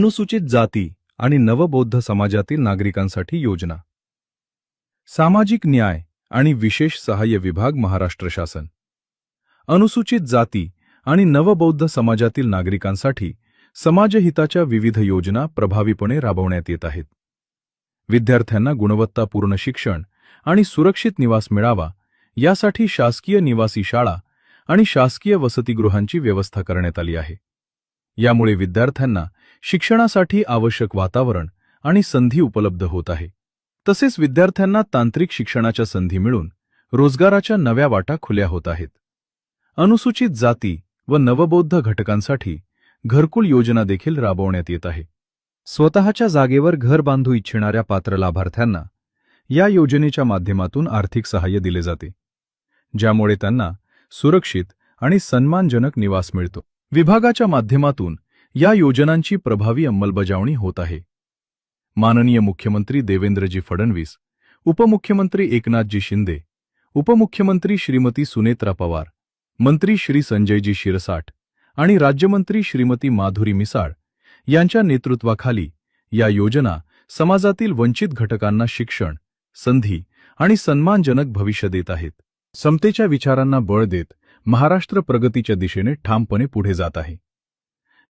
अनुसूचित जाती आणि नवबौद्ध समाजातील नागरिकांसाठी योजना. सामाजिक न्याय आणि विशेष सहाय्य विभाग, महाराष्ट्र शासन. अनुसूचित जाती आणि नवबौद्ध समाजातील नागरिकांसाठी समाजहिताच्या विविध योजना प्रभावीपणे राबवण्यात येत आहेत. विद्यार्थ्यांना गुणवत्तापूर्ण शिक्षण आणि सुरक्षित निवास मिळावा यासाठी शासकीय निवासी शाळा आणि शासकीय वसतिगृहांची व्यवस्था करण्यात आली आहे. यामुळे विद्यार्थ्यांना शिक्षणासाठी आवश्यक वातावरण आणि संधी उपलब्ध होत आहे. तसेच विद्यार्थ्यांना तांत्रिक शिक्षणाच्या संधी मिळून रोजगाराच्या नव्या वाटा खुल्या होत आहेत. अनुसूचित जाती व नवबौद्ध घटकांसाठी घरकुल योजना देखील राबवण्यात येत आहे. स्वतःच्या जागेवर घर बांधू इच्छिणाऱ्या पात्र लाभार्थ्यांना या योजनेच्या माध्यमातून आर्थिक सहाय्य दिले जाते, ज्यामुळे त्यांना सुरक्षित आणि सन्मानजनक निवास मिळतो. विभागाच्या माध्यमातून या योजनांची प्रभावी अंमलबजावणी होत आहे. माननीय मुख्यमंत्री देवेंद्रजी फडणवीस, उपमुख्यमंत्री एकनाथजी शिंदे, उपमुख्यमंत्री श्रीमती सुनेत्रा पवार, मंत्री श्री संजयजी शिरसाट आणि राज्यमंत्री श्रीमती माधुरी मिसाळ यांच्या नेतृत्वाखाली या योजना समाजातील वंचित घटकांना शिक्षण, संधी आणि सन्मानजनक भविष्य देत आहेत. समतेच्या विचारांना बळ देत महाराष्ट्र प्रगतीच्या दिशेने ठामपणे पुढे जात आहे.